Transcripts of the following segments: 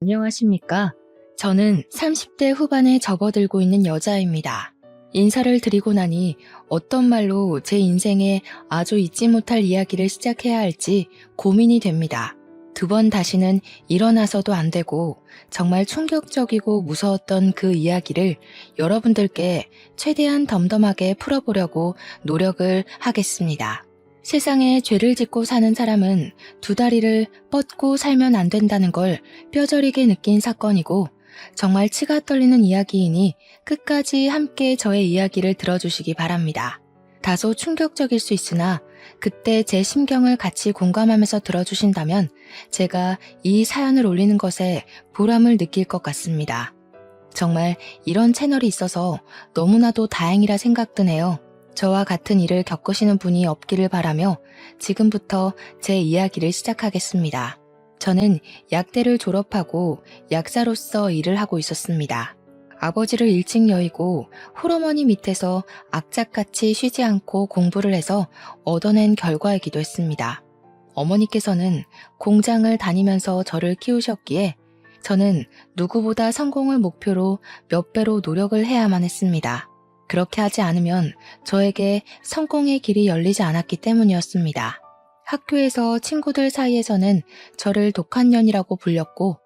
안녕하십니까? 저는 30대 후반에 접어들고 있는 여자입니다. 인사를 드리고 나니 어떤 말로 제 인생에 아주 잊지 못할 이야기를 시작해야 할지 고민이 됩니다. 두 번 다시는 일어나서도 안 되고 정말 충격적이고 무서웠던 그 이야기를 여러분들께 최대한 덤덤하게 풀어보려고 노력을 하겠습니다. 세상에 죄를 짓고 사는 사람은 두 다리를 뻗고 살면 안 된다는 걸 뼈저리게 느낀 사건이고 정말 치가 떨리는 이야기이니 끝까지 함께 저의 이야기를 들어주시기 바랍니다. 다소 충격적일 수 있으나 그때 제 심경을 같이 공감하면서 들어주신다면 제가 이 사연을 올리는 것에 보람을 느낄 것 같습니다. 정말 이런 채널이 있어서 너무나도 다행이라 생각드네요. 저와 같은 일을 겪으시는 분이 없기를 바라며 지금부터 제 이야기를 시작하겠습니다. 저는 약대를 졸업하고 약사로서 일을 하고 있었습니다. 아버지를 일찍 여의고 홀어머니 밑에서 악착같이 쉬지 않고 공부를 해서 얻어낸 결과이기도 했습니다. 어머니께서는 공장을 다니면서 저를 키우셨기에 저는 누구보다 성공을 목표로 몇 배로 노력을 해야만 했습니다. 그렇게 하지 않으면 저에게 성공의 길이 열리지 않았기 때문이었습니다. 학교에서 친구들 사이에서는 저를 독한 년이라고 불렸고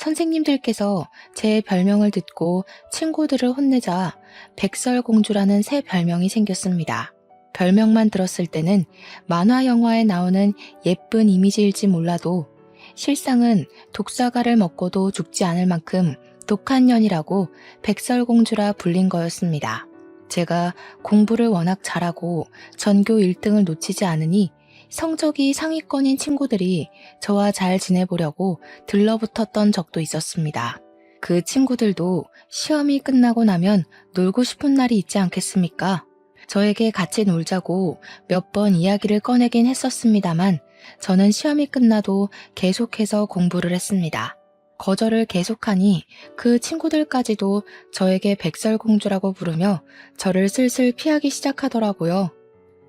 선생님들께서 제 별명을 듣고 친구들을 혼내자 백설공주라는 새 별명이 생겼습니다. 별명만 들었을 때는 만화 영화에 나오는 예쁜 이미지일지 몰라도 실상은 독사과를 먹고도 죽지 않을 만큼 독한 년이라고 백설공주라 불린 거였습니다. 제가 공부를 워낙 잘하고 전교 1등을 놓치지 않으니 성적이 상위권인 친구들이 저와 잘 지내보려고 들러붙었던 적도 있었습니다. 그 친구들도 시험이 끝나고 나면 놀고 싶은 날이 있지 않겠습니까? 저에게 같이 놀자고 몇 번 이야기를 꺼내긴 했었습니다만 저는 시험이 끝나도 계속해서 공부를 했습니다. 거절을 계속하니 그 친구들까지도 저에게 백설공주라고 부르며 저를 슬슬 피하기 시작하더라고요.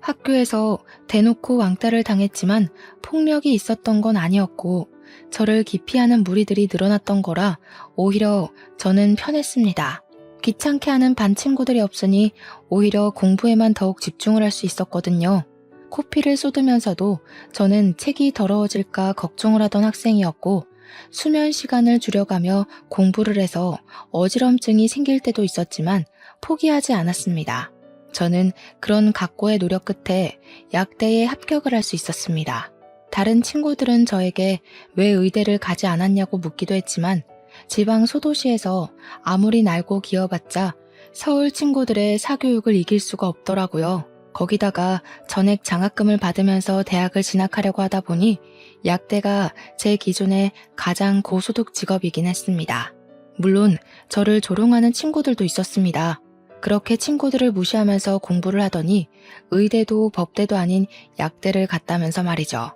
학교에서 대놓고 왕따를 당했지만 폭력이 있었던 건 아니었고 저를 기피하는 무리들이 늘어났던 거라 오히려 저는 편했습니다. 귀찮게 하는 반 친구들이 없으니 오히려 공부에만 더욱 집중을 할 수 있었거든요. 코피를 쏟으면서도 저는 책이 더러워질까 걱정을 하던 학생이었고 수면 시간을 줄여가며 공부를 해서 어지럼증이 생길 때도 있었지만 포기하지 않았습니다. 저는 그런 각고의 노력 끝에 약대에 합격을 할 수 있었습니다. 다른 친구들은 저에게 왜 의대를 가지 않았냐고 묻기도 했지만 지방 소도시에서 아무리 날고 기어봤자 서울 친구들의 사교육을 이길 수가 없더라고요. 거기다가 전액 장학금을 받으면서 대학을 진학하려고 하다 보니 약대가 제 기준에 가장 고소득 직업이긴 했습니다. 물론 저를 조롱하는 친구들도 있었습니다. 그렇게 친구들을 무시하면서 공부를 하더니 의대도 법대도 아닌 약대를 갔다면서 말이죠.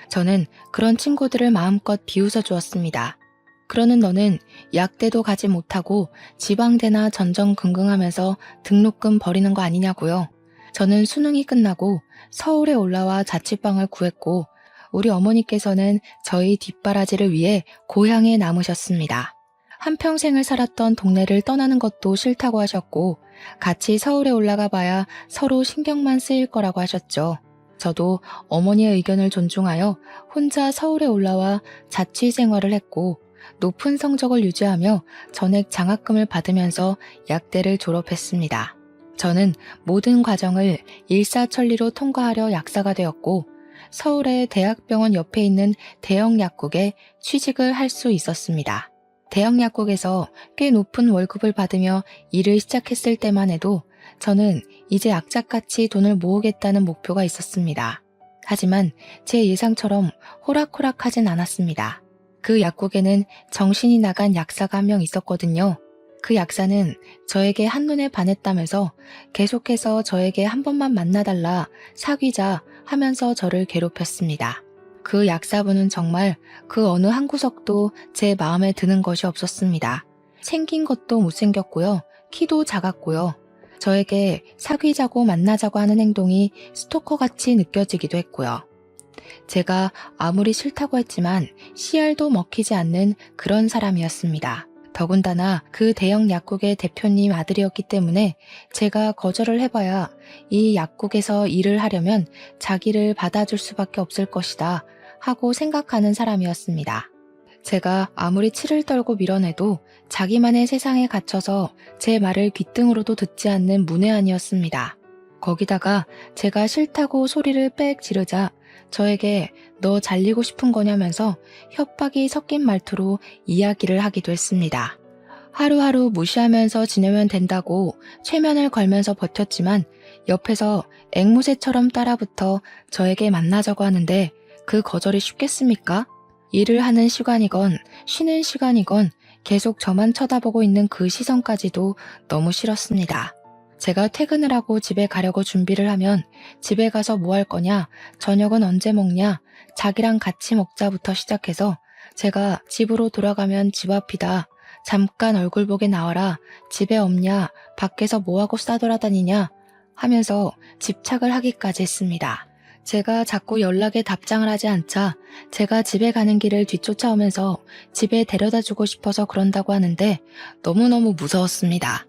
저는 그런 친구들을 마음껏 비웃어 주었습니다. 그러는 너는 약대도 가지 못하고 지방대나 전전긍긍하면서 등록금 버리는 거 아니냐고요. 저는 수능이 끝나고 서울에 올라와 자취방을 구했고 우리 어머니께서는 저희 뒷바라지를 위해 고향에 남으셨습니다. 한평생을 살았던 동네를 떠나는 것도 싫다고 하셨고 같이 서울에 올라가 봐야 서로 신경만 쓰일 거라고 하셨죠. 저도 어머니의 의견을 존중하여 혼자 서울에 올라와 자취 생활을 했고 높은 성적을 유지하며 전액 장학금을 받으면서 약대를 졸업했습니다. 저는 모든 과정을 일사천리로 통과하려 약사가 되었고 서울의 대학병원 옆에 있는 대형 약국에 취직을 할 수 있었습니다. 대형 약국에서 꽤 높은 월급을 받으며 일을 시작했을 때만 해도 저는 이제 악착같이 돈을 모으겠다는 목표가 있었습니다. 하지만 제 예상처럼 호락호락하진 않았습니다. 그 약국에는 정신이 나간 약사가 한 명 있었거든요. 그 약사는 저에게 한눈에 반했다면서 계속해서 저에게 한 번만 만나달라 사귀자 하면서 저를 괴롭혔습니다. 그 약사분은 정말 그 어느 한 구석도 제 마음에 드는 것이 없었습니다. 생긴 것도 못생겼고요. 키도 작았고요. 저에게 사귀자고 만나자고 하는 행동이 스토커같이 느껴지기도 했고요. 제가 아무리 싫다고 했지만 씨알도 먹히지 않는 그런 사람이었습니다. 더군다나 그 대형 약국의 대표님 아들이었기 때문에 제가 거절을 해봐야 이 약국에서 일을 하려면 자기를 받아줄 수밖에 없을 것이다 하고 생각하는 사람이었습니다. 제가 아무리 치를 떨고 밀어내도 자기만의 세상에 갇혀서 제 말을 귓등으로도 듣지 않는 문외한이었습니다. 거기다가 제가 싫다고 소리를 빽 지르자 저에게 너 잘리고 싶은 거냐면서 협박이 섞인 말투로 이야기를 하기도 했습니다. 하루하루 무시하면서 지내면 된다고 최면을 걸면서 버텼지만 옆에서 앵무새처럼 따라붙어 저에게 만나자고 하는데 그 거절이 쉽겠습니까? 일을 하는 시간이건 쉬는 시간이건 계속 저만 쳐다보고 있는 그 시선까지도 너무 싫었습니다. 제가 퇴근을 하고 집에 가려고 준비를 하면 집에 가서 뭐 할 거냐, 저녁은 언제 먹냐, 자기랑 같이 먹자부터 시작해서 제가 집으로 돌아가면 집 앞이다, 잠깐 얼굴 보게 나와라, 집에 없냐, 밖에서 뭐하고 싸돌아다니냐 하면서 집착을 하기까지 했습니다. 제가 자꾸 연락에 답장을 하지 않자 제가 집에 가는 길을 뒤쫓아오면서 집에 데려다 주고 싶어서 그런다고 하는데 너무너무 무서웠습니다.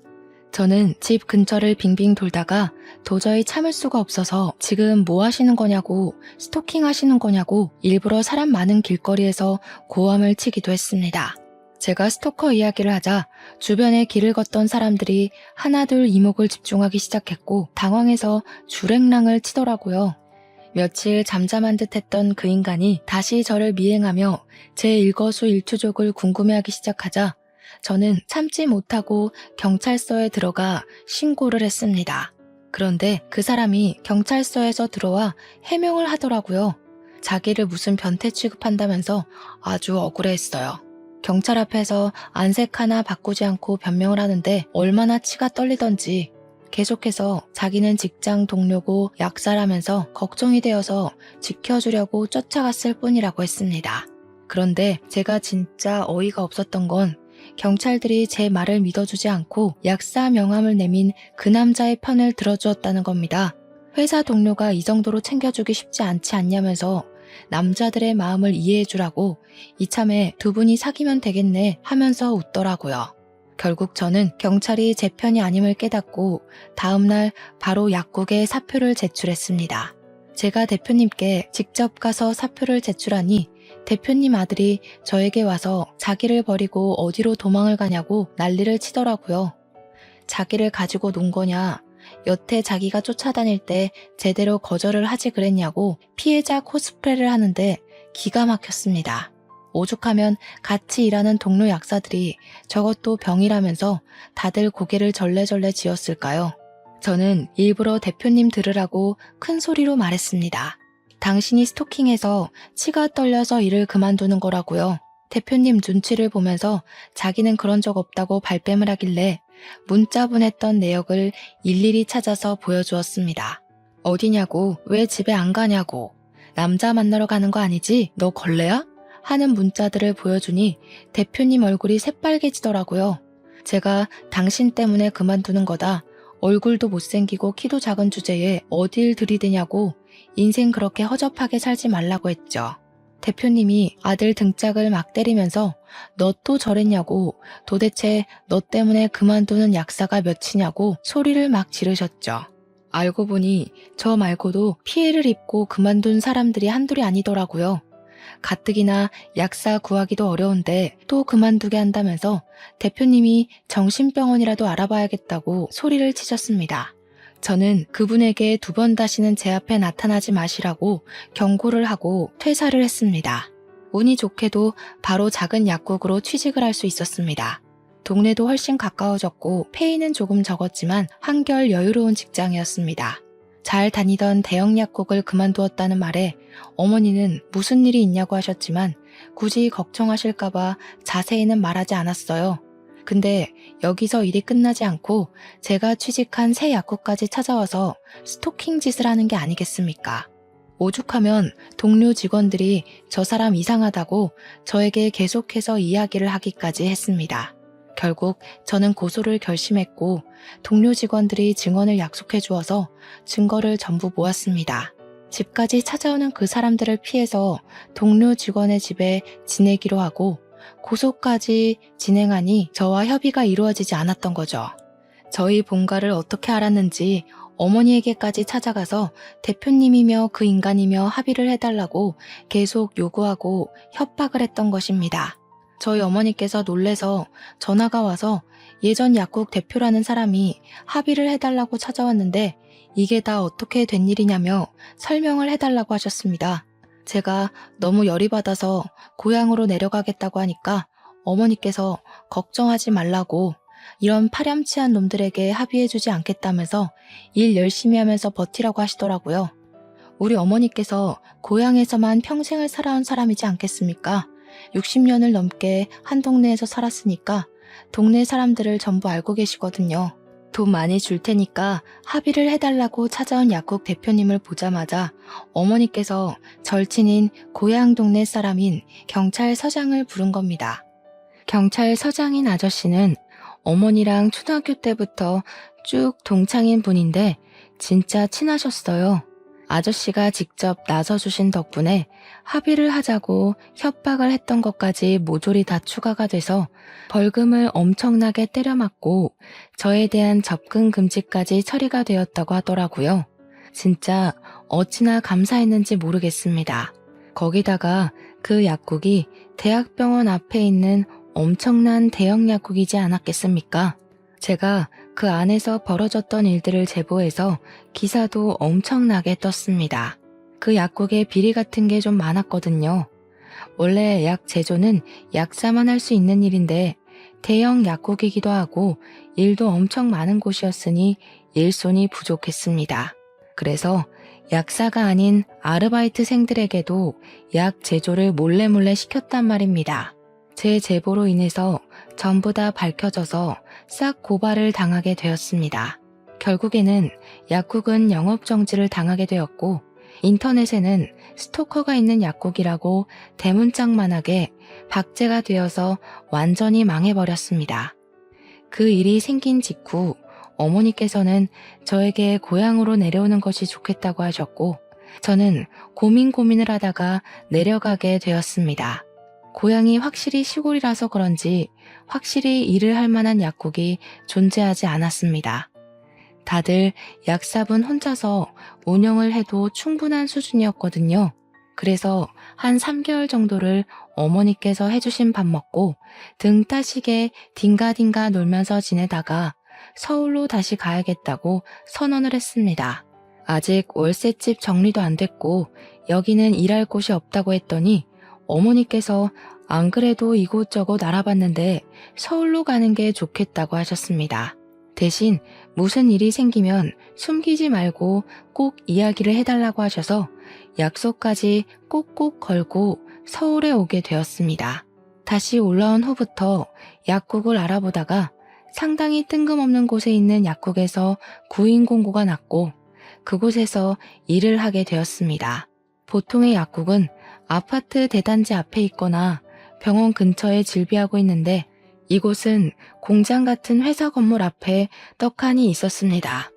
저는 집 근처를 빙빙 돌다가 도저히 참을 수가 없어서 지금 뭐 하시는 거냐고, 스토킹 하시는 거냐고 일부러 사람 많은 길거리에서 고함을 치기도 했습니다. 제가 스토커 이야기를 하자 주변에 길을 걷던 사람들이 하나둘 이목을 집중하기 시작했고 당황해서 주랭랑을 치더라고요. 며칠 잠잠한 듯 했던 그 인간이 다시 저를 미행하며 제 일거수일투족을 궁금해하기 시작하자 저는 참지 못하고 경찰서에 들어가 신고를 했습니다. 그런데 그 사람이 경찰서에서 들어와 해명을 하더라고요. 자기를 무슨 변태 취급한다면서 아주 억울해했어요. 경찰 앞에서 안색 하나 바꾸지 않고 변명을 하는데 얼마나 치가 떨리던지 계속해서 자기는 직장 동료고 약사라면서 걱정이 되어서 지켜주려고 쫓아갔을 뿐이라고 했습니다. 그런데 제가 진짜 어이가 없었던 건 경찰들이 제 말을 믿어주지 않고 약사 명함을 내민 그 남자의 편을 들어주었다는 겁니다. 회사 동료가 이 정도로 챙겨주기 쉽지 않지 않냐면서 남자들의 마음을 이해해주라고 이참에 두 분이 사귀면 되겠네 하면서 웃더라고요. 결국 저는 경찰이 제 편이 아님을 깨닫고 다음날 바로 약국에 사표를 제출했습니다. 제가 대표님께 직접 가서 사표를 제출하니 대표님 아들이 저에게 와서 자기를 버리고 어디로 도망을 가냐고 난리를 치더라고요. 자기를 가지고 논 거냐, 여태 자기가 쫓아다닐 때 제대로 거절을 하지 그랬냐고 피해자 코스프레를 하는데 기가 막혔습니다. 오죽하면 같이 일하는 동료 약사들이 저것도 병이라면서 다들 고개를 절레절레 지었을까요? 저는 일부러 대표님 들으라고 큰 소리로 말했습니다. 당신이 스토킹해서 치가 떨려서 일을 그만두는 거라고요. 대표님 눈치를 보면서 자기는 그런 적 없다고 발뺌을 하길래 문자 보냈던 내역을 일일이 찾아서 보여주었습니다. 어디냐고, 왜 집에 안 가냐고, 남자 만나러 가는 거 아니지? 너 걸레야? 하는 문자들을 보여주니 대표님 얼굴이 새빨개지더라고요. 제가 당신 때문에 그만두는 거다. 얼굴도 못생기고 키도 작은 주제에 어딜 들이대냐고 인생 그렇게 허접하게 살지 말라고 했죠. 대표님이 아들 등짝을 막 때리면서 너 또 저랬냐고, 도대체 너 때문에 그만두는 약사가 몇이냐고 소리를 막 지르셨죠. 알고 보니 저 말고도 피해를 입고 그만둔 사람들이 한둘이 아니더라고요. 가뜩이나 약사 구하기도 어려운데 또 그만두게 한다면서 대표님이 정신병원이라도 알아봐야겠다고 소리를 치셨습니다. 저는 그분에게 두 번 다시는 제 앞에 나타나지 마시라고 경고를 하고 퇴사를 했습니다. 운이 좋게도 바로 작은 약국으로 취직을 할 수 있었습니다. 동네도 훨씬 가까워졌고 페이는 조금 적었지만 한결 여유로운 직장이었습니다. 잘 다니던 대형 약국을 그만두었다는 말에 어머니는 무슨 일이 있냐고 하셨지만 굳이 걱정하실까봐 자세히는 말하지 않았어요. 근데 여기서 일이 끝나지 않고 제가 취직한 새 약국까지 찾아와서 스토킹 짓을 하는 게 아니겠습니까? 오죽하면 동료 직원들이 저 사람 이상하다고 저에게 계속해서 이야기를 하기까지 했습니다. 결국 저는 고소를 결심했고 동료 직원들이 증언을 약속해 주어서 증거를 전부 모았습니다. 집까지 찾아오는 그 사람들을 피해서 동료 직원의 집에 지내기로 하고 고소까지 진행하니 저와 협의가 이루어지지 않았던 거죠. 저희 본가를 어떻게 알았는지 어머니에게까지 찾아가서 대표님이며 그 인간이며 합의를 해달라고 계속 요구하고 협박을 했던 것입니다. 저희 어머니께서 놀래서 전화가 와서 예전 약국 대표라는 사람이 합의를 해달라고 찾아왔는데 이게 다 어떻게 된 일이냐며 설명을 해달라고 하셨습니다. 제가 너무 열이 받아서 고향으로 내려가겠다고 하니까 어머니께서 걱정하지 말라고 이런 파렴치한 놈들에게 합의해주지 않겠다면서 일 열심히 하면서 버티라고 하시더라고요. 우리 어머니께서 고향에서만 평생을 살아온 사람이지 않겠습니까? 60년을 넘게 한 동네에서 살았으니까 동네 사람들을 전부 알고 계시거든요. 돈 많이 줄 테니까 합의를 해달라고 찾아온 약국 대표님을 보자마자 어머니께서 절친인 고향 동네 사람인 경찰서장을 부른 겁니다. 경찰서장인 아저씨는 어머니랑 초등학교 때부터 쭉 동창인 분인데 진짜 친하셨어요. 아저씨가 직접 나서주신 덕분에 합의를 하자고 협박을 했던 것까지 모조리 다 추가가 돼서 벌금을 엄청나게 때려맞고 저에 대한 접근 금지까지 처리가 되었다고 하더라고요. 진짜 어찌나 감사했는지 모르겠습니다. 거기다가 그 약국이 대학병원 앞에 있는 엄청난 대형 약국이지 않았겠습니까? 제가 그 안에서 벌어졌던 일들을 제보해서 기사도 엄청나게 떴습니다. 그 약국에 비리 같은 게 좀 많았거든요. 원래 약 제조는 약사만 할 수 있는 일인데 대형 약국이기도 하고 일도 엄청 많은 곳이었으니 일손이 부족했습니다. 그래서 약사가 아닌 아르바이트생들에게도 약 제조를 몰래 시켰단 말입니다. 제 제보로 인해서 전부 다 밝혀져서 싹 고발을 당하게 되었습니다. 결국에는 약국은 영업정지를 당하게 되었고 인터넷에는 스토커가 있는 약국이라고 대문짝만하게 박제가 되어서 완전히 망해버렸습니다. 그 일이 생긴 직후 어머니께서는 저에게 고향으로 내려오는 것이 좋겠다고 하셨고 저는 고민을 하다가 내려가게 되었습니다. 고향이 확실히 시골이라서 그런지 확실히 일을 할 만한 약국이 존재하지 않았습니다. 다들 약사분 혼자서 운영을 해도 충분한 수준이었거든요. 그래서 한 3개월 정도를 어머니께서 해주신 밥 먹고 등 따시게 딩가딩가 놀면서 지내다가 서울로 다시 가야겠다고 선언을 했습니다. 아직 월세집 정리도 안 됐고 여기는 일할 곳이 없다고 했더니 어머니께서 안 그래도 이곳저곳 알아봤는데 서울로 가는 게 좋겠다고 하셨습니다. 대신 무슨 일이 생기면 숨기지 말고 꼭 이야기를 해달라고 하셔서 약속까지 꼭꼭 걸고 서울에 오게 되었습니다. 다시 올라온 후부터 약국을 알아보다가 상당히 뜬금없는 곳에 있는 약국에서 구인 공고가 났고 그곳에서 일을 하게 되었습니다. 보통의 약국은 아파트 대단지 앞에 있거나 병원 근처에 질비하고 있는데 이곳은 공장 같은 회사 건물 앞에 떡하니 있었습니다.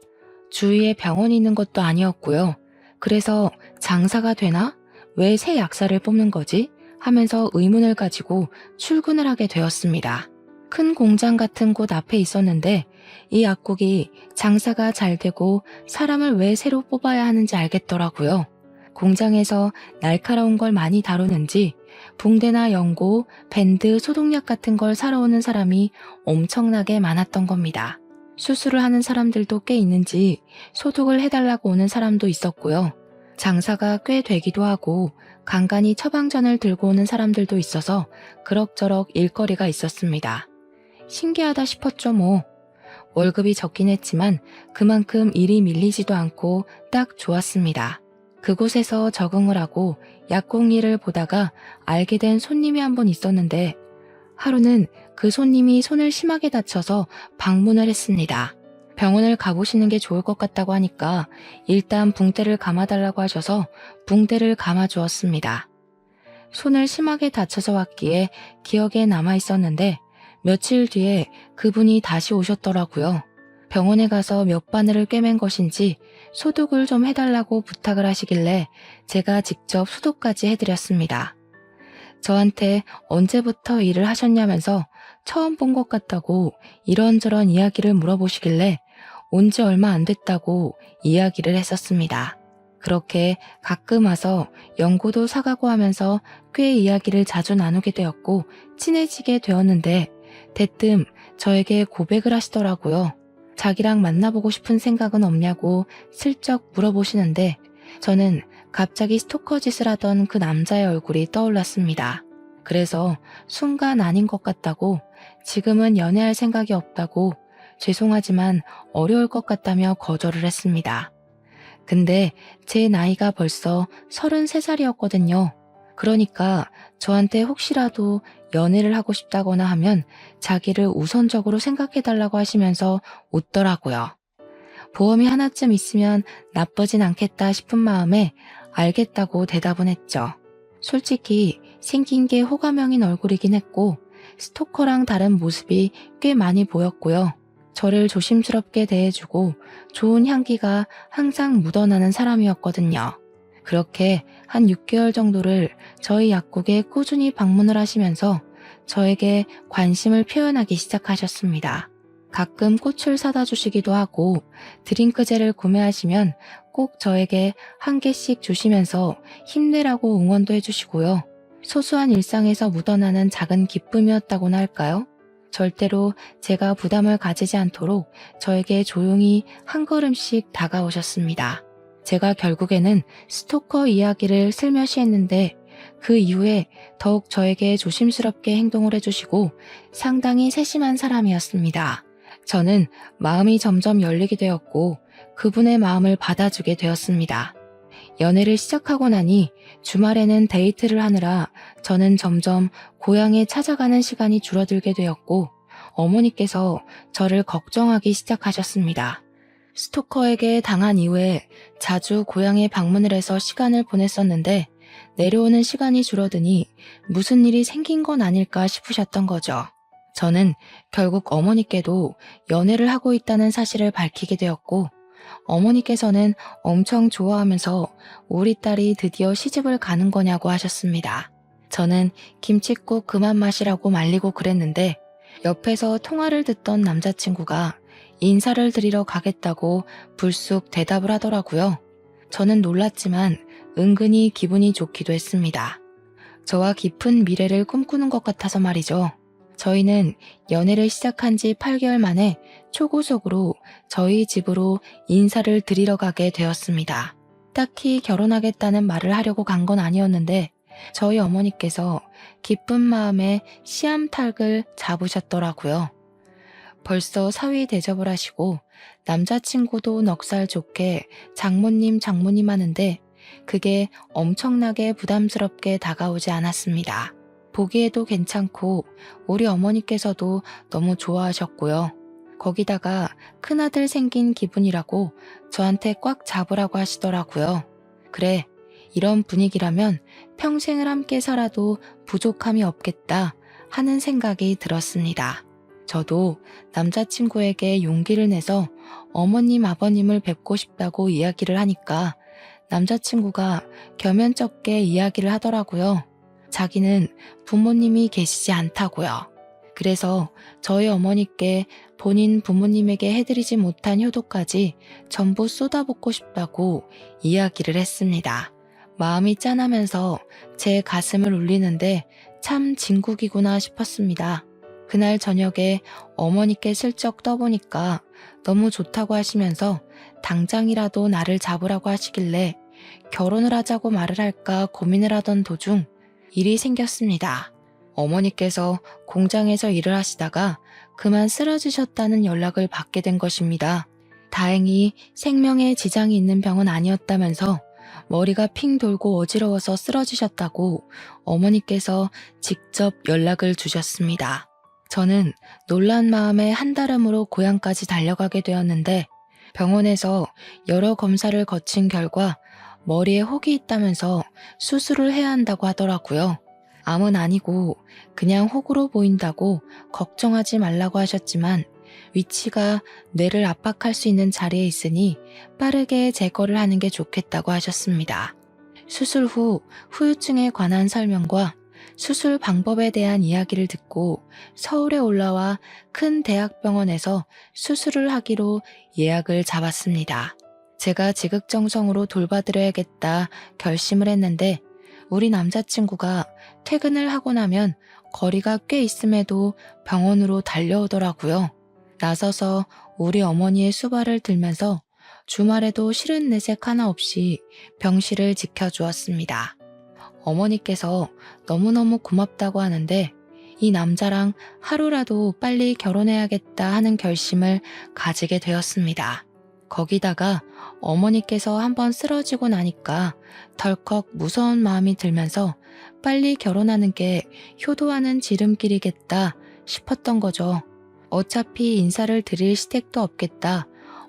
주위에 병원이 있는 것도 아니었고요. 그래서 장사가 되나? 왜 새 약사를 뽑는 거지? 하면서 의문을 가지고 출근을 하게 되었습니다. 큰 공장 같은 곳 앞에 있었는데 이 약국이 장사가 잘 되고 사람을 왜 새로 뽑아야 하는지 알겠더라고요. 공장에서 날카로운 걸 많이 다루는지 붕대나 연고, 밴드, 소독약 같은 걸 사러 오는 사람이 엄청나게 많았던 겁니다. 수술을 하는 사람들도 꽤 있는지 소독을 해달라고 오는 사람도 있었고요. 장사가 꽤 되기도 하고 간간히 처방전을 들고 오는 사람들도 있어서 그럭저럭 일거리가 있었습니다. 신기하다 싶었죠 뭐. 월급이 적긴 했지만 그만큼 일이 밀리지도 않고 딱 좋았습니다. 그곳에서 적응을 하고 약국 일을 보다가 알게 된 손님이 한 분 있었는데 하루는 그 손님이 손을 심하게 다쳐서 방문을 했습니다. 병원을 가보시는 게 좋을 것 같다고 하니까 일단 붕대를 감아달라고 하셔서 붕대를 감아주었습니다. 손을 심하게 다쳐서 왔기에 기억에 남아 있었는데 며칠 뒤에 그분이 다시 오셨더라고요. 병원에 가서 몇 바늘을 꿰맨 것인지 소독을 좀 해달라고 부탁을 하시길래 제가 직접 소독까지 해드렸습니다. 저한테 언제부터 일을 하셨냐면서 처음 본 것 같다고 이런저런 이야기를 물어보시길래 온 지 얼마 안 됐다고 이야기를 했었습니다. 그렇게 가끔 와서 연고도 사가고 하면서 꽤 이야기를 자주 나누게 되었고 친해지게 되었는데 대뜸 저에게 고백을 하시더라고요. 자기랑 만나보고 싶은 생각은 없냐고 슬쩍 물어보시는데 저는 갑자기 스토커 짓을 하던 그 남자의 얼굴이 떠올랐습니다. 그래서 순간 아닌 것 같다고 지금은 연애할 생각이 없다고 죄송하지만 어려울 것 같다며 거절을 했습니다. 근데 제 나이가 벌써 33살이었거든요. 그러니까 저한테 혹시라도 연애를 하고 싶다거나 하면 자기를 우선적으로 생각해달라고 하시면서 웃더라고요. 보험이 하나쯤 있으면 나쁘진 않겠다 싶은 마음에 알겠다고 대답은 했죠. 솔직히 생긴 게 호감형인 얼굴이긴 했고 스토커랑 다른 모습이 꽤 많이 보였고요. 저를 조심스럽게 대해주고 좋은 향기가 항상 묻어나는 사람이었거든요. 그렇게 한 6개월 정도를 저희 약국에 꾸준히 방문을 하시면서 저에게 관심을 표현하기 시작하셨습니다. 가끔 꽃을 사다 주시기도 하고 드링크젤을 구매하시면 꼭 저에게 한 개씩 주시면서 힘내라고 응원도 해주시고요. 소소한 일상에서 묻어나는 작은 기쁨이었다고나 할까요? 절대로 제가 부담을 가지지 않도록 저에게 조용히 한 걸음씩 다가오셨습니다. 제가 결국에는 스토커 이야기를 슬며시 했는데 그 이후에 더욱 저에게 조심스럽게 행동을 해주시고 상당히 세심한 사람이었습니다. 저는 마음이 점점 열리게 되었고 그분의 마음을 받아주게 되었습니다. 연애를 시작하고 나니 주말에는 데이트를 하느라 저는 점점 고향에 찾아가는 시간이 줄어들게 되었고 어머니께서 저를 걱정하기 시작하셨습니다. 스토커에게 당한 이후에 자주 고향에 방문을 해서 시간을 보냈었는데 내려오는 시간이 줄어드니 무슨 일이 생긴 건 아닐까 싶으셨던 거죠. 저는 결국 어머니께도 연애를 하고 있다는 사실을 밝히게 되었고 어머니께서는 엄청 좋아하면서 우리 딸이 드디어 시집을 가는 거냐고 하셨습니다. 저는 김칫국 그만 마시라고 말리고 그랬는데 옆에서 통화를 듣던 남자친구가 인사를 드리러 가겠다고 불쑥 대답을 하더라고요. 저는 놀랐지만 은근히 기분이 좋기도 했습니다. 저와 깊은 미래를 꿈꾸는 것 같아서 말이죠. 저희는 연애를 시작한 지 8개월 만에 초고속으로 저희 집으로 인사를 드리러 가게 되었습니다. 딱히 결혼하겠다는 말을 하려고 간 건 아니었는데 저희 어머니께서 기쁜 마음에 씨암탉을 잡으셨더라고요. 벌써 사위 대접을 하시고 남자친구도 넉살 좋게 장모님 하는데 그게 엄청나게 부담스럽게 다가오지 않았습니다. 보기에도 괜찮고 우리 어머니께서도 너무 좋아하셨고요. 거기다가 큰아들 생긴 기분이라고 저한테 꽉 잡으라고 하시더라고요. 그래, 이런 분위기라면 평생을 함께 살아도 부족함이 없겠다 하는 생각이 들었습니다. 저도 남자친구에게 용기를 내서 어머님 아버님을 뵙고 싶다고 이야기를 하니까 남자친구가 겸연쩍게 이야기를 하더라고요. 자기는 부모님이 계시지 않다고요. 그래서 저희 어머니께 본인 부모님에게 해드리지 못한 효도까지 전부 쏟아붓고 싶다고 이야기를 했습니다. 마음이 짠하면서 제 가슴을 울리는데 참 진국이구나 싶었습니다. 그날 저녁에 어머니께 슬쩍 떠보니까 너무 좋다고 하시면서 당장이라도 나를 잡으라고 하시길래 결혼을 하자고 말을 할까 고민을 하던 도중 일이 생겼습니다. 어머니께서 공장에서 일을 하시다가 그만 쓰러지셨다는 연락을 받게 된 것입니다. 다행히 생명에 지장이 있는 병은 아니었다면서 머리가 핑 돌고 어지러워서 쓰러지셨다고 어머니께서 직접 연락을 주셨습니다. 저는 놀란 마음에 한달음으로 고향까지 달려가게 되었는데 병원에서 여러 검사를 거친 결과 머리에 혹이 있다면서 수술을 해야 한다고 하더라고요. 암은 아니고 그냥 혹으로 보인다고 걱정하지 말라고 하셨지만 위치가 뇌를 압박할 수 있는 자리에 있으니 빠르게 제거를 하는 게 좋겠다고 하셨습니다. 수술 후 후유증에 관한 설명과 수술 방법에 대한 이야기를 듣고 서울에 올라와 큰 대학병원에서 수술을 하기로 예약을 잡았습니다. 제가 지극정성으로 돌봐드려야겠다 결심을 했는데 우리 남자친구가 퇴근을 하고 나면 거리가 꽤 있음에도 병원으로 달려오더라고요. 나서서 우리 어머니의 수발을 들면서 주말에도 싫은 내색 하나 없이 병실을 지켜주었습니다. 어머니께서 너무너무 고맙다고 하는데 이 남자랑 하루라도 빨리 결혼해야겠다 하는 결심을 가지게 되었습니다. 거기다가 어머니께서 한번 쓰러지고 나니까 덜컥 무서운 마음이 들면서 빨리 결혼하는 게 효도하는 지름길이겠다 싶었던 거죠. 어차피 인사를 드릴 시댁도 없겠다.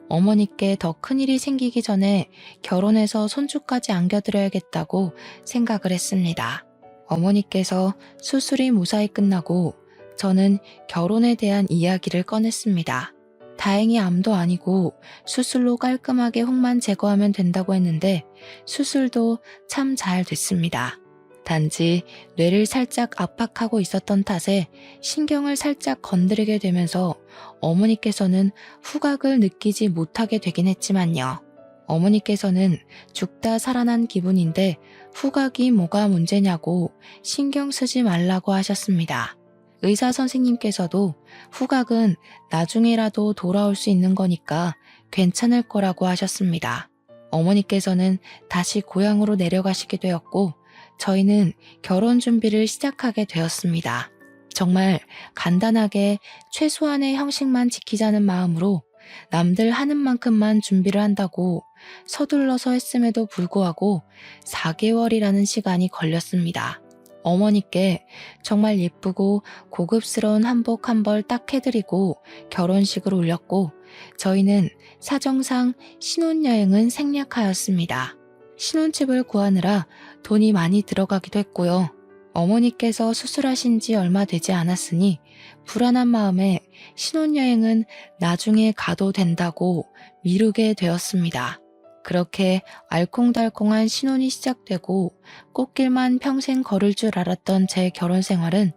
어머니께 더 큰일이 생기기 전에 결혼해서 손주까지 안겨드려야겠다고 생각을 했습니다. 어머니께서 수술이 무사히 끝나고 저는 결혼에 대한 이야기를 꺼냈습니다. 다행히 암도 아니고 수술로 깔끔하게 혹만 제거하면 된다고 했는데 수술도 참 잘 됐습니다. 단지 뇌를 살짝 압박하고 있었던 탓에 신경을 살짝 건드리게 되면서 어머니께서는 후각을 느끼지 못하게 되긴 했지만요. 어머니께서는 죽다 살아난 기분인데 후각이 뭐가 문제냐고 신경 쓰지 말라고 하셨습니다. 의사 선생님께서도 후각은 나중에라도 돌아올 수 있는 거니까 괜찮을 거라고 하셨습니다. 어머니께서는 다시 고향으로 내려가시게 되었고 저희는 결혼 준비를 시작하게 되었습니다. 정말 간단하게 최소한의 형식만 지키자는 마음으로 남들 하는 만큼만 준비를 한다고 서둘러서 했음에도 불구하고 4개월이라는 시간이 걸렸습니다. 어머니께 정말 예쁘고 고급스러운 한복 한 벌 딱 해드리고 결혼식을 올렸고 저희는 사정상 신혼여행은 생략하였습니다. 신혼집을 구하느라 돈이 많이 들어가기도 했고요. 어머니께서 수술하신 지 얼마 되지 않았으니 불안한 마음에 신혼여행은 나중에 가도 된다고 미루게 되었습니다. 그렇게 알콩달콩한 신혼이 시작되고 꽃길만 평생 걸을 줄 알았던 제 결혼 생활은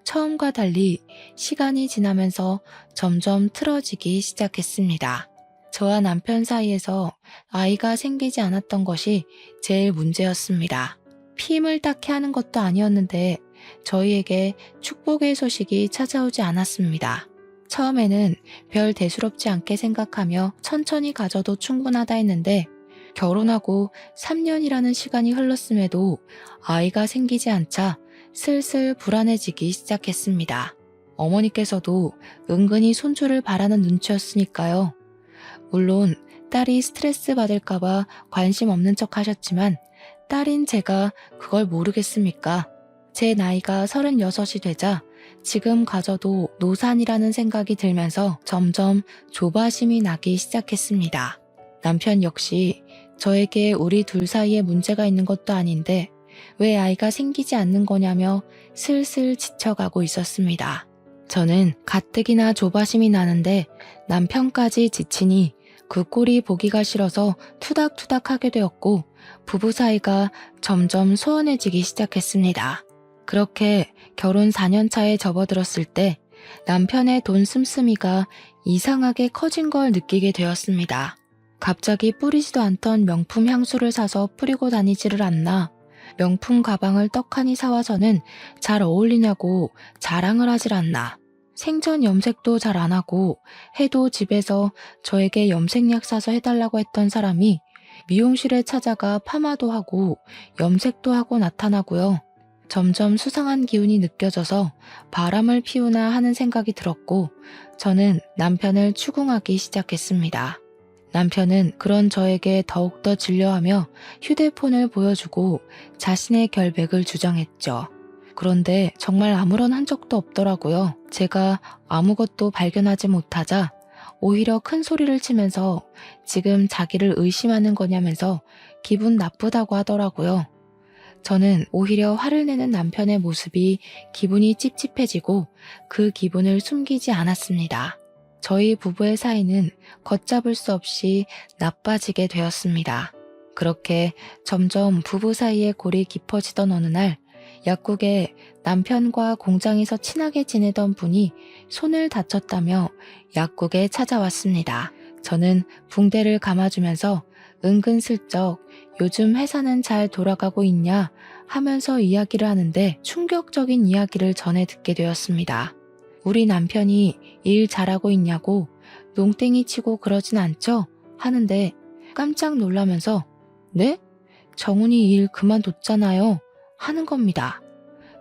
처음과 달리 시간이 지나면서 점점 틀어지기 시작했습니다. 저와 남편 사이에서 아이가 생기지 않았던 것이 제일 문제였습니다. 피임을 딱히 하는 것도 아니었는데 저희에게 축복의 소식이 찾아오지 않았습니다. 처음에는 별 대수롭지 않게 생각하며 천천히 가져도 충분하다 했는데 결혼하고 3년이라는 시간이 흘렀음에도 아이가 생기지 않자 슬슬 불안해지기 시작했습니다. 어머니께서도 은근히 손주를 바라는 눈치였으니까요. 물론 딸이 스트레스 받을까봐 관심 없는 척 하셨지만 딸인 제가 그걸 모르겠습니까? 제 나이가 36이 되자 지금 가져도 노산이라는 생각이 들면서 점점 조바심이 나기 시작했습니다. 남편 역시 저에게 우리 둘 사이에 문제가 있는 것도 아닌데 왜 아이가 생기지 않는 거냐며 슬슬 지쳐가고 있었습니다. 저는 가뜩이나 조바심이 나는데 남편까지 지치니 그 꼴이 보기가 싫어서 투닥투닥하게 되었고 부부 사이가 점점 소원해지기 시작했습니다. 그렇게 결혼 4년 차에 접어들었을 때 남편의 돈 씀씀이가 이상하게 커진 걸 느끼게 되었습니다. 갑자기 뿌리지도 않던 명품 향수를 사서 뿌리고 다니지를 않나, 명품 가방을 떡하니 사와서는 잘 어울리냐고 자랑을 하질 않나, 생전 염색도 잘 안 하고 해도 집에서 저에게 염색약 사서 해달라고 했던 사람이 미용실에 찾아가 파마도 하고 염색도 하고 나타나고요. 점점 수상한 기운이 느껴져서 바람을 피우나 하는 생각이 들었고 저는 남편을 추궁하기 시작했습니다. 남편은 그런 저에게 더욱더 질려하며 휴대폰을 보여주고 자신의 결백을 주장했죠. 그런데 정말 아무런 흔적도 없더라고요. 제가 아무것도 발견하지 못하자 오히려 큰 소리를 치면서 지금 자기를 의심하는 거냐면서 기분 나쁘다고 하더라고요. 저는 오히려 화를 내는 남편의 모습이 기분이 찝찝해지고 그 기분을 숨기지 않았습니다. 저희 부부의 사이는 걷잡을 수 없이 나빠지게 되었습니다. 그렇게 점점 부부 사이의 골이 깊어지던 어느 날 약국에 남편과 공장에서 친하게 지내던 분이 손을 다쳤다며 약국에 찾아왔습니다. 저는 붕대를 감아주면서 은근슬쩍 요즘 회사는 잘 돌아가고 있냐 하면서 이야기를 하는데 충격적인 이야기를 전해 듣게 되었습니다. 우리 남편이 일 잘하고 있냐고 농땡이 치고 그러진 않죠? 하는데 깜짝 놀라면서 네? 정훈이 일 그만뒀잖아요. 하는 겁니다.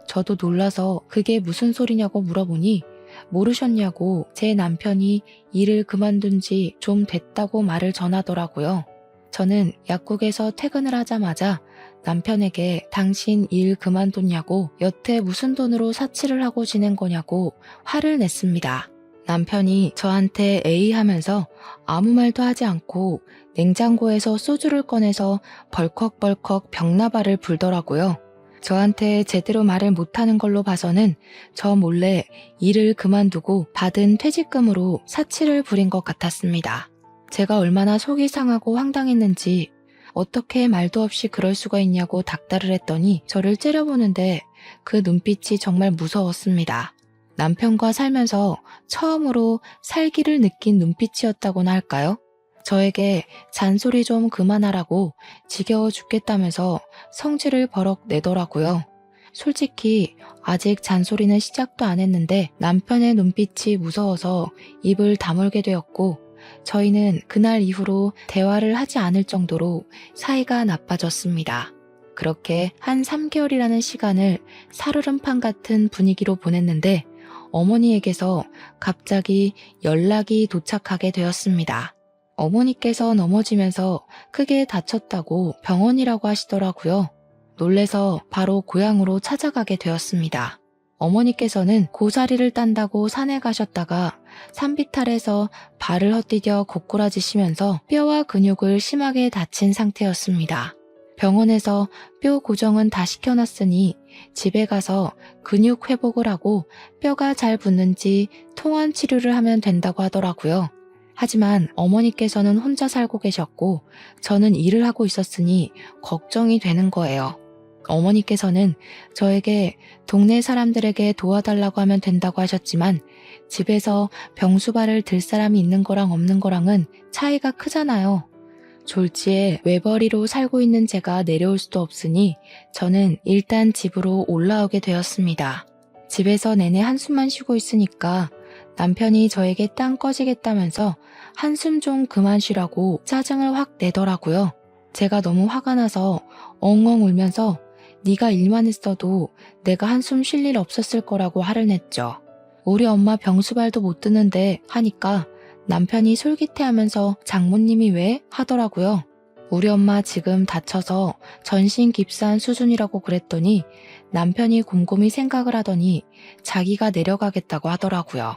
저도 놀라서 그게 무슨 소리냐고 물어보니 모르셨냐고 제 남편이 일을 그만둔 지 좀 됐다고 말을 전하더라고요. 저는 약국에서 퇴근을 하자마자 남편에게 당신 일 그만뒀냐고 여태 무슨 돈으로 사치를 하고 지낸 거냐고 화를 냈습니다. 남편이 저한테 에이 하면서 아무 말도 하지 않고 냉장고에서 소주를 꺼내서 벌컥벌컥 벽나발을 불더라고요. 저한테 제대로 말을 못하는 걸로 봐서는 저 몰래 일을 그만두고 받은 퇴직금으로 사치를 부린 것 같았습니다. 제가 얼마나 속이 상하고 황당했는지 어떻게 말도 없이 그럴 수가 있냐고 닥달을 했더니 저를 째려보는데 그 눈빛이 정말 무서웠습니다. 남편과 살면서 처음으로 살기를 느낀 눈빛이었다고나 할까요? 저에게 잔소리 좀 그만하라고 지겨워 죽겠다면서 성질을 버럭 내더라고요. 솔직히 아직 잔소리는 시작도 안 했는데 남편의 눈빛이 무서워서 입을 다물게 되었고 저희는 그날 이후로 대화를 하지 않을 정도로 사이가 나빠졌습니다. 그렇게 한 3개월이라는 시간을 살얼음판 같은 분위기로 보냈는데 어머니에게서 갑자기 연락이 도착하게 되었습니다. 어머니께서 넘어지면서 크게 다쳤다고 병원이라고 하시더라고요. 놀래서 바로 고향으로 찾아가게 되었습니다. 어머니께서는 고사리를 딴다고 산에 가셨다가 산비탈에서 발을 헛디뎌 고꾸라지시면서 뼈와 근육을 심하게 다친 상태였습니다. 병원에서 뼈 고정은 다 시켜놨으니 집에 가서 근육 회복을 하고 뼈가 잘 붙는지 통원 치료를 하면 된다고 하더라고요. 하지만 어머니께서는 혼자 살고 계셨고 저는 일을 하고 있었으니 걱정이 되는 거예요. 어머니께서는 저에게 동네 사람들에게 도와달라고 하면 된다고 하셨지만 집에서 병수발을 들 사람이 있는 거랑 없는 거랑은 차이가 크잖아요. 졸지에 외벌이로 살고 있는 제가 내려올 수도 없으니 저는 일단 집으로 올라오게 되었습니다. 집에서 내내 한숨만 쉬고 있으니까 남편이 저에게 땅 꺼지겠다면서 한숨 좀 그만 쉬라고 짜증을 확 내더라고요. 제가 너무 화가 나서 엉엉 울면서 네가 일만 했어도 내가 한숨 쉴 일 없었을 거라고 화를 냈죠. 우리 엄마 병수발도 못 드는데 하니까 남편이 솔깃해하면서 장모님이 왜? 하더라고요. 우리 엄마 지금 다쳐서 전신 깁스한 수준이라고 그랬더니 남편이 곰곰이 생각을 하더니 자기가 내려가겠다고 하더라고요.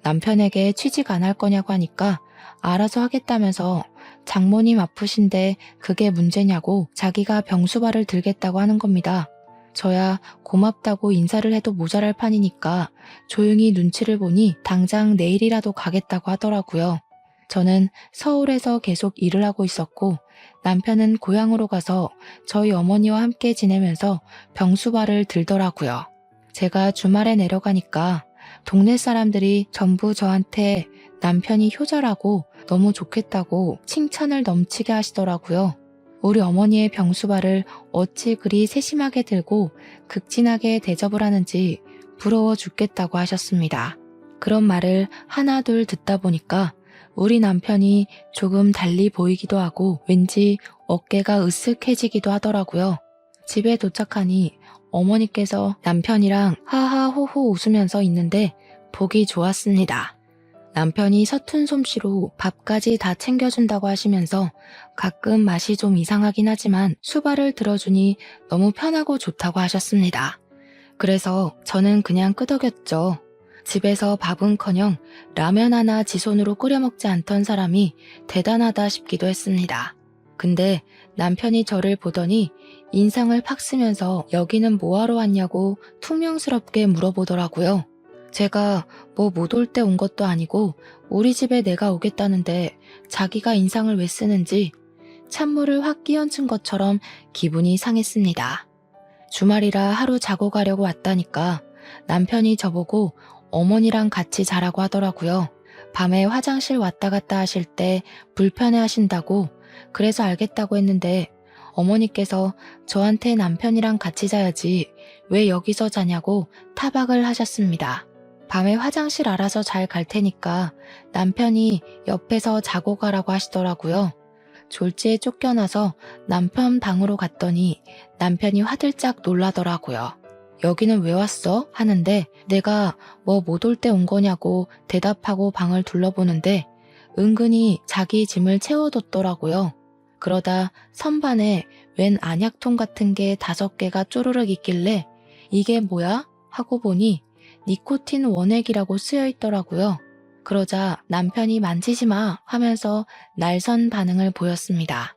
남편에게 취직 안 할 거냐고 하니까 알아서 하겠다면서 장모님 아프신데 그게 문제냐고 자기가 병수발을 들겠다고 하는 겁니다. 저야 고맙다고 인사를 해도 모자랄 판이니까 조용히 눈치를 보니 당장 내일이라도 가겠다고 하더라고요. 저는 서울에서 계속 일을 하고 있었고 남편은 고향으로 가서 저희 어머니와 함께 지내면서 병수발을 들더라고요. 제가 주말에 내려가니까 동네 사람들이 전부 저한테 남편이 효자라고 너무 좋겠다고 칭찬을 넘치게 하시더라고요. 우리 어머니의 병수발을 어찌 그리 세심하게 들고 극진하게 대접을 하는지 부러워 죽겠다고 하셨습니다. 그런 말을 하나 둘 듣다 보니까 우리 남편이 조금 달리 보이기도 하고 왠지 어깨가 으쓱해지기도 하더라고요. 집에 도착하니 어머니께서 남편이랑 하하호호 웃으면서 있는데 보기 좋았습니다. 남편이 서툰 솜씨로 밥까지 다 챙겨준다고 하시면서 가끔 맛이 좀 이상하긴 하지만 수발을 들어주니 너무 편하고 좋다고 하셨습니다. 그래서 저는 그냥 끄덕였죠. 집에서 밥은커녕 라면 하나 지 손으로 끓여 먹지 않던 사람이 대단하다 싶기도 했습니다. 근데 남편이 저를 보더니 인상을 팍 쓰면서 여기는 뭐하러 왔냐고 퉁명스럽게 물어보더라고요. 제가 뭐 못 올 때 온 것도 아니고 우리 집에 내가 오겠다는데 자기가 인상을 왜 쓰는지 찬물을 확 끼얹은 것처럼 기분이 상했습니다. 주말이라 하루 자고 가려고 왔다니까 남편이 저보고 어머니랑 같이 자라고 하더라고요. 밤에 화장실 왔다 갔다 하실 때 불편해 하신다고 그래서 알겠다고 했는데 어머니께서 저한테 남편이랑 같이 자야지 왜 여기서 자냐고 타박을 하셨습니다. 밤에 화장실 알아서 잘 갈 테니까 남편이 옆에서 자고 가라고 하시더라고요. 졸지에 쫓겨나서 남편 방으로 갔더니 남편이 화들짝 놀라더라고요. 여기는 왜 왔어? 하는데 내가 뭐 못 올 때 온 거냐고 대답하고 방을 둘러보는데 은근히 자기 짐을 채워뒀더라고요. 그러다 선반에 웬 안약통 같은 게 5개가 쪼르륵 있길래 이게 뭐야? 하고 보니 니코틴 원액이라고 쓰여 있더라고요. 그러자 남편이 만지지 마 하면서 날선 반응을 보였습니다.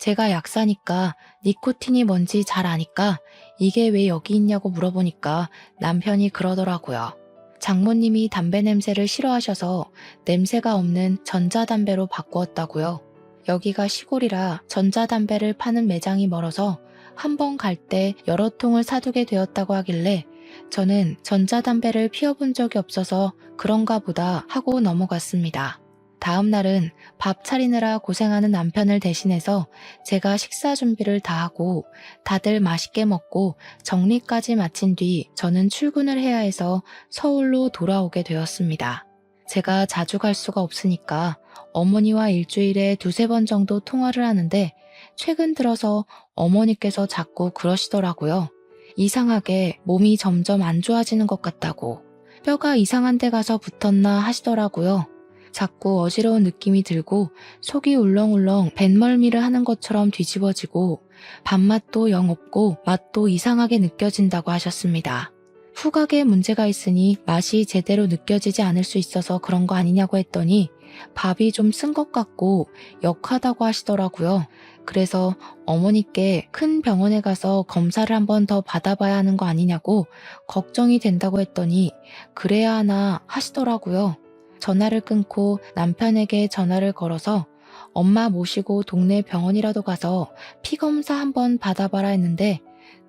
제가 약사니까 니코틴이 뭔지 잘 아니까 이게 왜 여기 있냐고 물어보니까 남편이 그러더라고요. 장모님이 담배 냄새를 싫어하셔서 냄새가 없는 전자담배로 바꾸었다고요. 여기가 시골이라 전자담배를 파는 매장이 멀어서 한 번 갈 때 여러 통을 사두게 되었다고 하길래 저는 전자담배를 피워본 적이 없어서 그런가 보다 하고 넘어갔습니다. 다음 날은 밥 차리느라 고생하는 남편을 대신해서 제가 식사 준비를 다 하고 다들 맛있게 먹고 정리까지 마친 뒤 저는 출근을 해야 해서 서울로 돌아오게 되었습니다. 제가 자주 갈 수가 없으니까 어머니와 일주일에 2-3번 정도 통화를 하는데 최근 들어서 어머니께서 자꾸 그러시더라고요. 이상하게 몸이 점점 안 좋아지는 것 같다고. 뼈가 이상한 데 가서 붙었나 하시더라고요. 자꾸 어지러운 느낌이 들고 속이 울렁울렁 뱃멀미를 하는 것처럼 뒤집어지고 밥맛도 영 없고 맛도 이상하게 느껴진다고 하셨습니다. 후각에 문제가 있으니 맛이 제대로 느껴지지 않을 수 있어서 그런 거 아니냐고 했더니 밥이 좀 쓴 것 같고 역하다고 하시더라고요. 그래서 어머니께 큰 병원에 가서 검사를 한 번 더 받아봐야 하는 거 아니냐고 걱정이 된다고 했더니 그래야 하나 하시더라고요. 전화를 끊고 남편에게 전화를 걸어서 엄마 모시고 동네 병원이라도 가서 피 검사 한번 받아봐라 했는데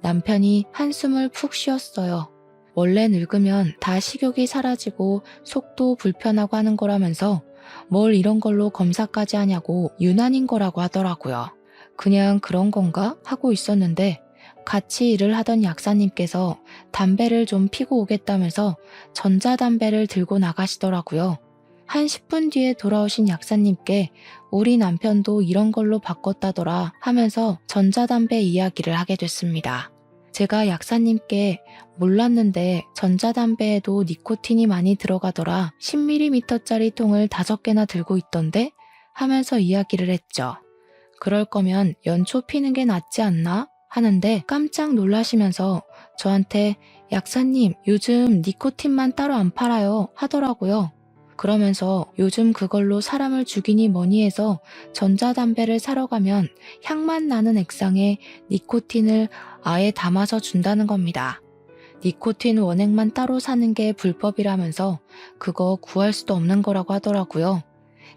남편이 한숨을 푹 쉬었어요. 원래 늙으면 다 식욕이 사라지고 속도 불편하고 하는 거라면서 뭘 이런 걸로 검사까지 하냐고 유난인 거라고 하더라고요. 그냥 그런 건가? 하고 있었는데 같이 일을 하던 약사님께서 담배를 좀 피고 오겠다면서 전자담배를 들고 나가시더라고요. 한 10분 뒤에 돌아오신 약사님께 우리 남편도 이런 걸로 바꿨다더라 하면서 전자담배 이야기를 하게 됐습니다. 제가 약사님께 몰랐는데 전자담배에도 니코틴이 많이 들어가더라. 10ml짜리 통을 5개나 들고 있던데? 하면서 이야기를 했죠. 그럴 거면 연초 피는 게 낫지 않나? 하는데 깜짝 놀라시면서 저한테 약사님 요즘 니코틴만 따로 안 팔아요 하더라고요. 그러면서 요즘 그걸로 사람을 죽이니 뭐니 해서 전자담배를 사러 가면 향만 나는 액상에 니코틴을 아예 담아서 준다는 겁니다. 니코틴 원액만 따로 사는 게 불법이라면서 그거 구할 수도 없는 거라고 하더라고요.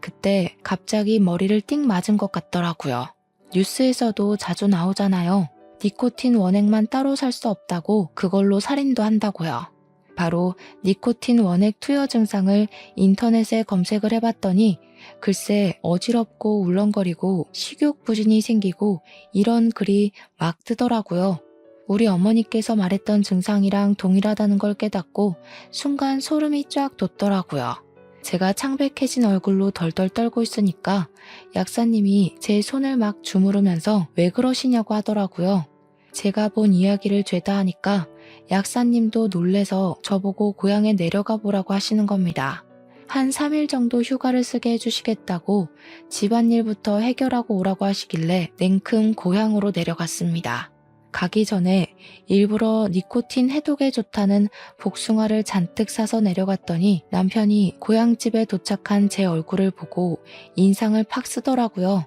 그때 갑자기 머리를 띵 맞은 것 같더라고요. 뉴스에서도 자주 나오잖아요. 니코틴 원액만 따로 살 수 없다고 그걸로 살인도 한다고요. 바로 니코틴 원액 투여 증상을 인터넷에 검색을 해봤더니 글쎄 어지럽고 울렁거리고 식욕 부진이 생기고 이런 글이 막 뜨더라고요. 우리 어머니께서 말했던 증상이랑 동일하다는 걸 깨닫고 순간 소름이 쫙 돋더라고요. 제가 창백해진 얼굴로 덜덜 떨고 있으니까 약사님이 제 손을 막 주무르면서 왜 그러시냐고 하더라고요. 제가 본 이야기를 죄다 하니까 약사님도 놀래서 저보고 고향에 내려가 보라고 하시는 겁니다. 한 3일 정도 휴가를 쓰게 해주시겠다고 집안일부터 해결하고 오라고 하시길래 냉큼 고향으로 내려갔습니다. 가기 전에 일부러 니코틴 해독에 좋다는 복숭아를 잔뜩 사서 내려갔더니 남편이 고향집에 도착한 제 얼굴을 보고 인상을 팍 쓰더라고요.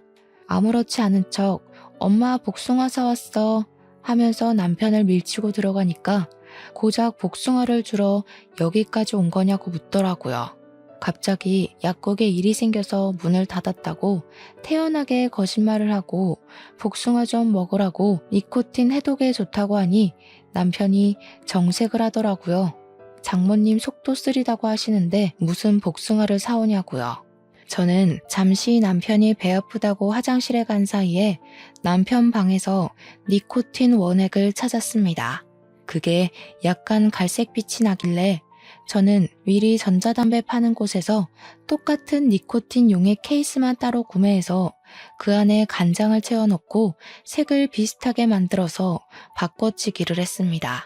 아무렇지 않은 척 엄마 복숭아 사왔어 하면서 남편을 밀치고 들어가니까 고작 복숭아를 주러 여기까지 온 거냐고 묻더라고요. 갑자기 약국에 일이 생겨서 문을 닫았다고 태연하게 거짓말을 하고 복숭아 좀 먹으라고 니코틴 해독에 좋다고 하니 남편이 정색을 하더라고요. 장모님 속도 쓰리다고 하시는데 무슨 복숭아를 사오냐고요. 저는 잠시 남편이 배 아프다고 화장실에 간 사이에 남편 방에서 니코틴 원액을 찾았습니다. 그게 약간 갈색빛이 나길래 저는 미리 전자담배 파는 곳에서 똑같은 니코틴 용액 케이스만 따로 구매해서 그 안에 간장을 채워넣고 색을 비슷하게 만들어서 바꿔치기를 했습니다.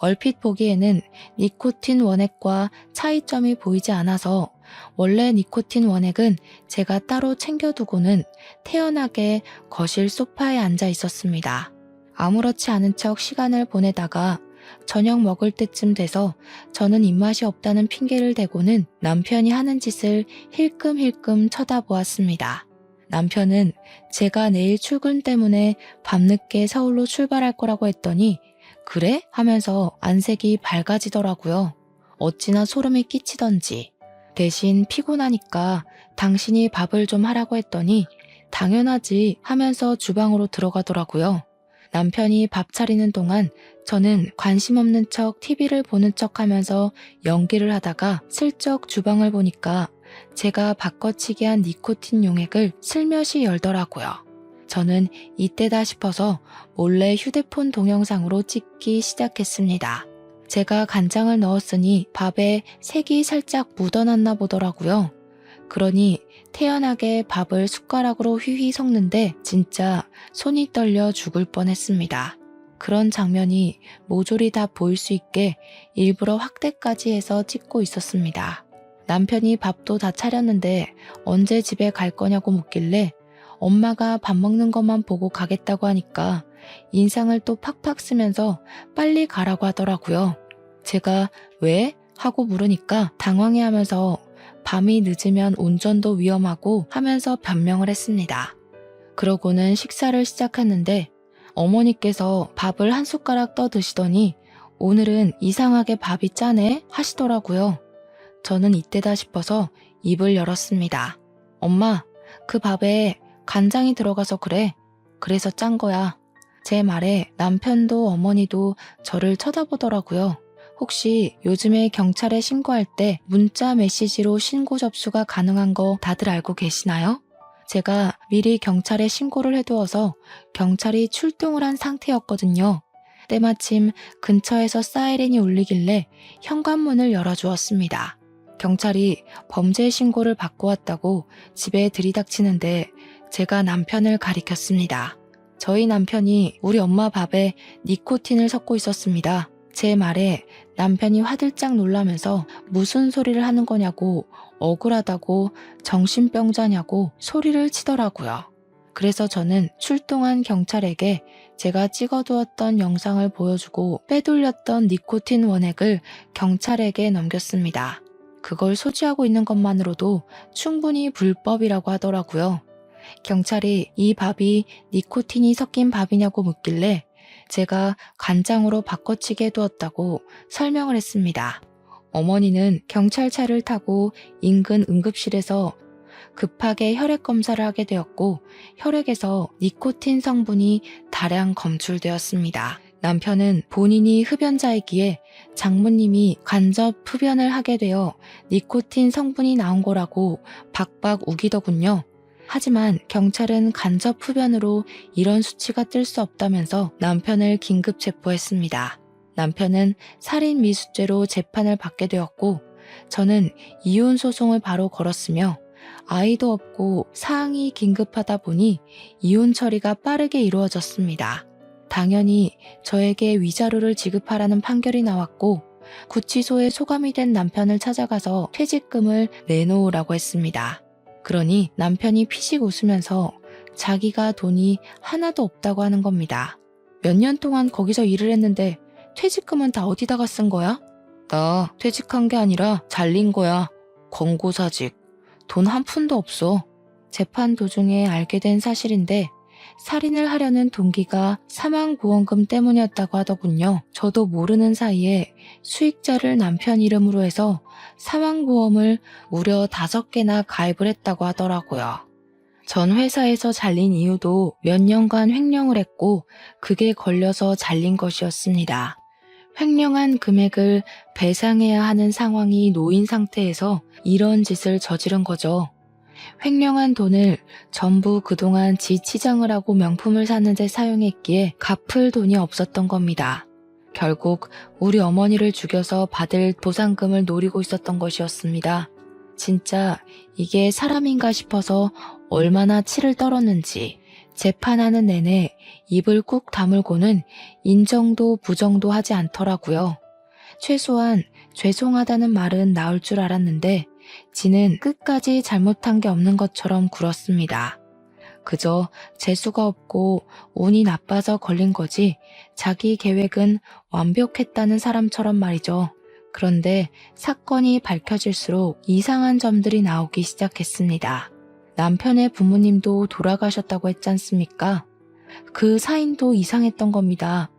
얼핏 보기에는 니코틴 원액과 차이점이 보이지 않아서 원래 니코틴 원액은 제가 따로 챙겨두고는 태연하게 거실 소파에 앉아 있었습니다. 아무렇지 않은 척 시간을 보내다가 저녁 먹을 때쯤 돼서 저는 입맛이 없다는 핑계를 대고는 남편이 하는 짓을 힐끔힐끔 쳐다보았습니다. 남편은 제가 내일 출근 때문에 밤늦게 서울로 출발할 거라고 했더니 그래? 하면서 안색이 밝아지더라고요. 어찌나 소름이 끼치던지. 대신 피곤하니까 당신이 밥을 좀 하라고 했더니 당연하지 하면서 주방으로 들어가더라고요. 남편이 밥 차리는 동안 저는 관심 없는 척 TV를 보는 척 하면서 연기를 하다가 슬쩍 주방을 보니까 제가 바꿔치기 한 니코틴 용액을 슬며시 열더라고요. 저는 이때다 싶어서 몰래 휴대폰 동영상으로 찍기 시작했습니다. 제가 간장을 넣었으니 밥에 색이 살짝 묻어났나 보더라고요. 그러니 태연하게 밥을 숟가락으로 휘휘 섞는데 진짜 손이 떨려 죽을 뻔했습니다. 그런 장면이 모조리 다 보일 수 있게 일부러 확대까지 해서 찍고 있었습니다. 남편이 밥도 다 차렸는데 언제 집에 갈 거냐고 묻길래 엄마가 밥 먹는 것만 보고 가겠다고 하니까 인상을 또 팍팍 쓰면서 빨리 가라고 하더라고요. 제가 왜? 하고 물으니까 당황해하면서 밤이 늦으면 운전도 위험하고 하면서 변명을 했습니다. 그러고는 식사를 시작했는데 어머니께서 밥을 한 숟가락 떠 드시더니 오늘은 이상하게 밥이 짜네 하시더라고요. 저는 이때다 싶어서 입을 열었습니다. 엄마, 그 밥에 간장이 들어가서 그래. 그래서 짠 거야. 제 말에 남편도 어머니도 저를 쳐다보더라고요. 혹시 요즘에 경찰에 신고할 때 문자 메시지로 신고 접수가 가능한 거 다들 알고 계시나요? 제가 미리 경찰에 신고를 해두어서 경찰이 출동을 한 상태였거든요. 때마침 근처에서 사이렌이 울리길래 현관문을 열어주었습니다. 경찰이 범죄 신고를 받고 왔다고 집에 들이닥치는데 제가 남편을 가리켰습니다. 저희 남편이 우리 엄마 밥에 니코틴을 섞고 있었습니다. 제 말에 남편이 화들짝 놀라면서 무슨 소리를 하는 거냐고 억울하다고 정신병자냐고 소리를 치더라고요. 그래서 저는 출동한 경찰에게 제가 찍어두었던 영상을 보여주고 빼돌렸던 니코틴 원액을 경찰에게 넘겼습니다. 그걸 소지하고 있는 것만으로도 충분히 불법이라고 하더라고요. 경찰이 이 밥이 니코틴이 섞인 밥이냐고 묻길래 제가 간장으로 바꿔치기 해두었다고 설명을 했습니다. 어머니는 경찰차를 타고 인근 응급실에서 급하게 혈액 검사를 하게 되었고 혈액에서 니코틴 성분이 다량 검출되었습니다. 남편은 본인이 흡연자이기에 장모님이 간접 흡연을 하게 되어 니코틴 성분이 나온 거라고 박박 우기더군요. 하지만 경찰은 간접 흡연으로 이런 수치가 뜰 수 없다면서 남편을 긴급 체포했습니다. 남편은 살인 미수죄로 재판을 받게 되었고 저는 이혼 소송을 바로 걸었으며 아이도 없고 사항이 긴급하다 보니 이혼 처리가 빠르게 이루어졌습니다. 당연히 저에게 위자료를 지급하라는 판결이 나왔고 구치소에 소감이 된 남편을 찾아가서 퇴직금을 내놓으라고 했습니다. 그러니 남편이 피식 웃으면서 자기가 돈이 하나도 없다고 하는 겁니다. 몇 년 동안 거기서 일을 했는데 퇴직금은 다 어디다가 쓴 거야? 나 퇴직한 게 아니라 잘린 거야. 권고사직. 돈 한 푼도 없어. 재판 도중에 알게 된 사실인데 살인을 하려는 동기가 사망보험금 때문이었다고 하더군요. 저도 모르는 사이에 수익자를 남편 이름으로 해서 사망보험을 무려 5개나 가입을 했다고 하더라고요. 전 회사에서 잘린 이유도 몇 년간 횡령을 했고 그게 걸려서 잘린 것이었습니다. 횡령한 금액을 배상해야 하는 상황이 놓인 상태에서 이런 짓을 저지른 거죠. 횡령한 돈을 전부 그동안 지 치장을 하고 명품을 사는 데 사용했기에 갚을 돈이 없었던 겁니다. 결국 우리 어머니를 죽여서 받을 보상금을 노리고 있었던 것이었습니다. 진짜 이게 사람인가 싶어서 얼마나 치를 떨었는지 재판하는 내내 입을 꾹 다물고는 인정도 부정도 하지 않더라고요. 최소한 죄송하다는 말은 나올 줄 알았는데 지는 끝까지 잘못한 게 없는 것처럼 굴었습니다. 그저 재수가 없고 운이 나빠서 걸린 거지 자기 계획은 완벽했다는 사람처럼 말이죠. 그런데 사건이 밝혀질수록 이상한 점들이 나오기 시작했습니다. 남편의 부모님도 돌아가셨다고 했지 않습니까? 그 사인도 이상했던 겁니다.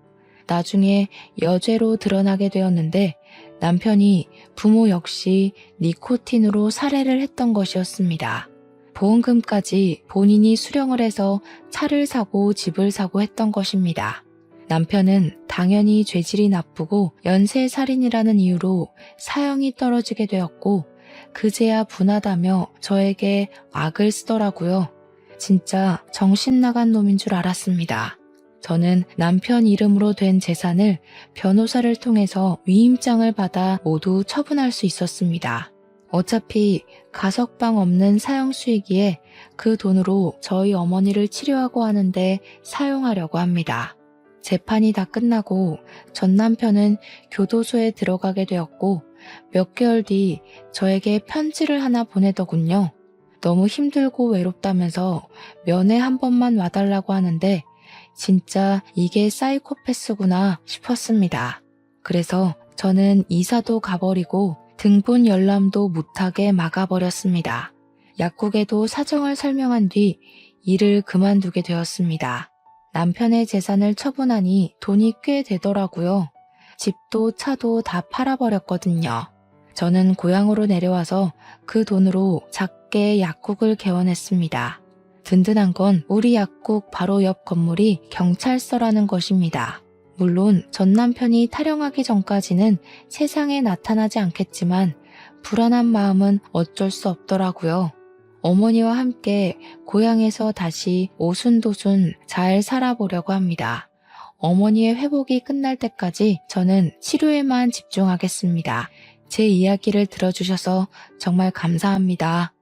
나중에 여죄로 드러나게 되었는데 남편이 부모 역시 니코틴으로 살해를 했던 것이었습니다. 보험금까지 본인이 수령을 해서 차를 사고 집을 사고 했던 것입니다. 남편은 당연히 죄질이 나쁘고 연쇄살인이라는 이유로 사형이 떨어지게 되었고 그제야 분하다며 저에게 악을 쓰더라고요. 진짜 정신 나간 놈인 줄 알았습니다. 저는 남편 이름으로 된 재산을 변호사를 통해서 위임장을 받아 모두 처분할 수 있었습니다. 어차피 가석방 없는 사형 수이기에 그 돈으로 저희 어머니를 치료하고 하는데 사용하려고 합니다. 재판이 다 끝나고 전 남편은 교도소에 들어가게 되었고 몇 개월 뒤 저에게 편지를 하나 보내더군요. 너무 힘들고 외롭다면서 면회 한 번만 와달라고 하는데 진짜 이게 사이코패스구나 싶었습니다. 그래서 저는 이사도 가버리고 등본 열람도 못하게 막아버렸습니다. 약국에도 사정을 설명한 뒤 일을 그만두게 되었습니다. 남편의 재산을 처분하니 돈이 꽤 되더라고요. 집도 차도 다 팔아버렸거든요. 저는 고향으로 내려와서 그 돈으로 작게 약국을 개원했습니다. 든든한 건 우리 약국 바로 옆 건물이 경찰서라는 것입니다. 물론 전 남편이 탈영하기 전까지는 세상에 나타나지 않겠지만 불안한 마음은 어쩔 수 없더라고요. 어머니와 함께 고향에서 다시 오순도순 잘 살아보려고 합니다. 어머니의 회복이 끝날 때까지 저는 치료에만 집중하겠습니다. 제 이야기를 들어주셔서 정말 감사합니다.